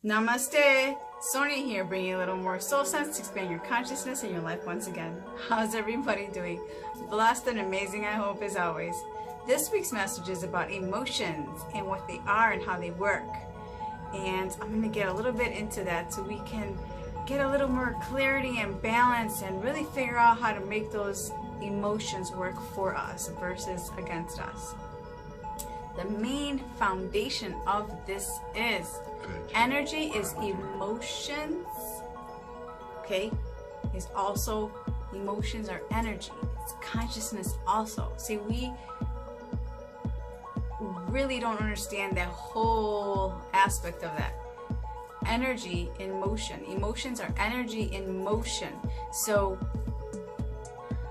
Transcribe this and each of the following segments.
Namaste, Sonia here, bringing a little more soul sense to expand your consciousness and your life once again. How's everybody doing? Blessed and amazing, I hope, as always. This week's message is about emotions and what they are and how they work. And I'm going to get a little bit into that so we can get a little more clarity and balance and really figure out how to make those emotions work for us versus against us. The main foundation of this is energy is emotions, okay? Is also, emotions are energy. It's consciousness also. See, we really don't understand that whole aspect of that. Energy in motion. Emotions are energy in motion. So,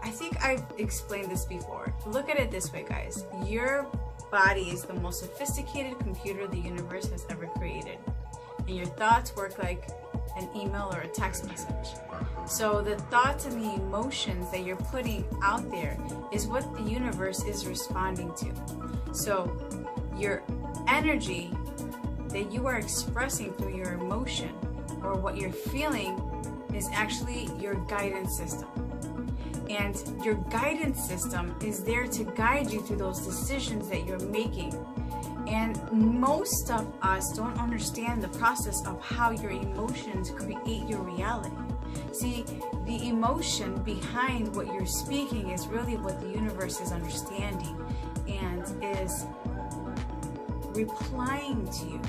I think I've explained this before. Look at it this way, guys. Your body is the most sophisticated computer the universe has ever created, and your thoughts work like an email or a text message. So the thoughts and the emotions that you're putting out there is what the universe is responding to. So your energy that you are expressing through your emotion or what you're feeling is actually your guidance system. And your guidance system is there to guide you through those decisions that you're making. And most of us don't understand the process of how your emotions create your reality. See, the emotion behind what you're speaking is really what the universe is understanding and is replying to you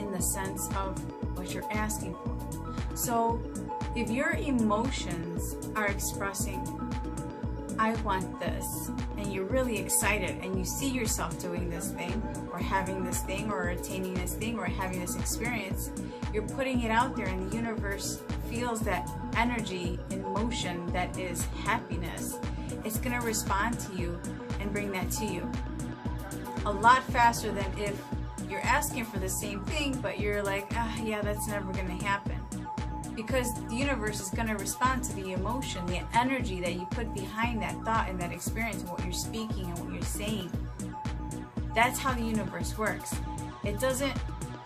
in the sense of what you're asking for. So, if your emotions are expressing, I want this, and you're really excited and you see yourself doing this thing or having this thing or attaining this thing or having this experience, you're putting it out there and the universe feels that energy in motion that is happiness. It's going to respond to you and bring that to you a lot faster than if you're asking for the same thing but you're like, yeah, that's never going to happen. Because the universe is going to respond to the emotion, the energy that you put behind that thought and that experience and what you're speaking and what you're saying. That's how the universe works. It doesn't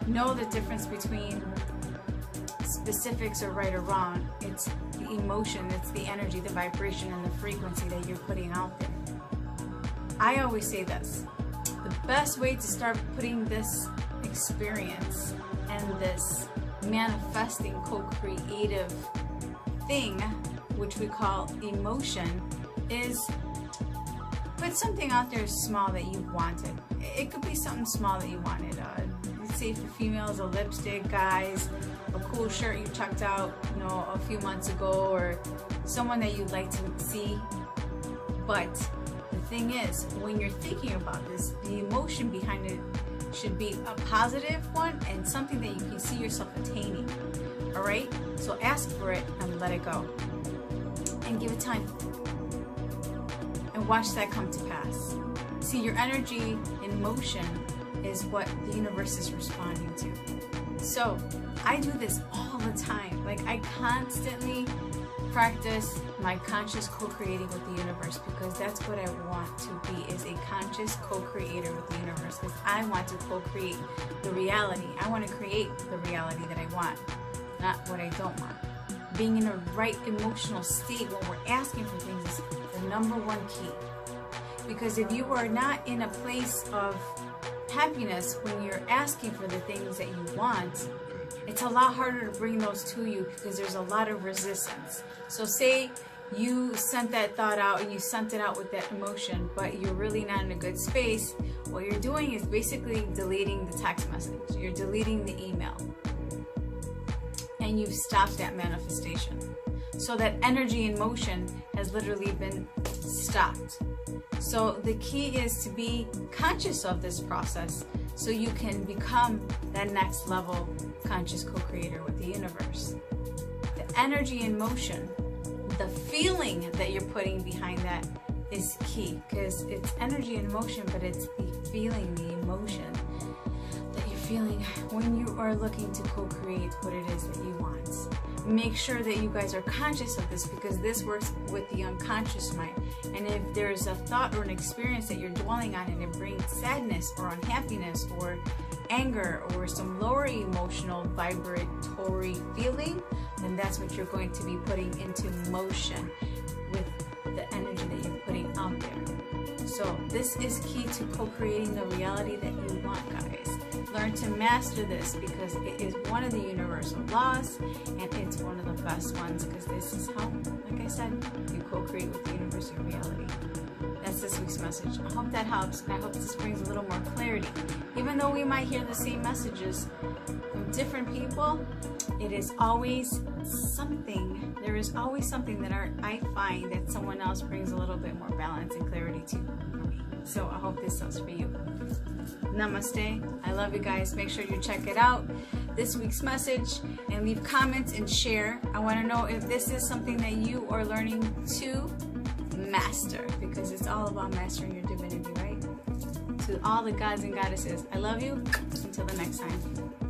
know the difference between specifics or right or wrong. It's the emotion, it's the energy, the vibration, and the frequency that you're putting out there. I always say this. The best way to start putting this experience and this manifesting co-creative thing, which we call emotion, is put something out there small that you wanted. It could be something small that you wanted. Let's say for females, a lipstick, guys, a cool shirt you tucked out, a few months ago, or someone that you'd like to see. But the thing is, when you're thinking about this, the emotion behind it should be a positive one and something that you can see yourself attaining. Alright? So ask for it and let it go. And give it time. And watch that come to pass. See, your energy in motion is what the universe is responding to. So, I do this all the time. Like, I constantly practice my conscious co-creating with the universe, because that's what I want to be, is a conscious co-creator with the universe, because I want to co-create the reality. I want to create the reality that I want, not what I don't want. Being in a right emotional state when we're asking for things is the number one key. Because if you are not in a place of happiness when you're asking for the things that you want, it's a lot harder to bring those to you because there's a lot of resistance. So say you sent that thought out and you sent it out with that emotion, but you're really not in a good space. What you're doing is basically deleting the text message. You're deleting the email. And you've stopped that manifestation. So that energy in motion has literally been stopped. So the key is to be conscious of this process so you can become that next level conscious co-creator with the universe. The energy in motion, the feeling that you're putting behind that is key, because it's energy in motion, but it's the feeling, the emotion that you're feeling when you are looking to co-create what it is that you want. Make sure that you guys are conscious of this, because this works with the unconscious mind. And if there's a thought or an experience that you're dwelling on and it brings sadness or unhappiness or anger or some lower emotional vibratory feeling, then that's what you're going to be putting into motion with the energy that you're putting out there. So this is key to co-creating the reality that you want, guys. Learn to master this, because it is one of the universal laws, and it's one of the best ones, because this is how, like I said, you co-create with the universe your reality. That's this week's message. I hope that helps, and I hope this brings a little more clarity. Even though we might hear the same messages from different people, it is always something. There is always something that I find that someone else brings a little bit more balance and clarity to for me. So I hope this helps for you. Namaste. I love you guys. Make sure you check it out, this week's message, and leave comments and share. I want to know if this is something that you are learning to master, because it's all about mastering your divinity, right? To all the gods and goddesses, I love you. Until the next time.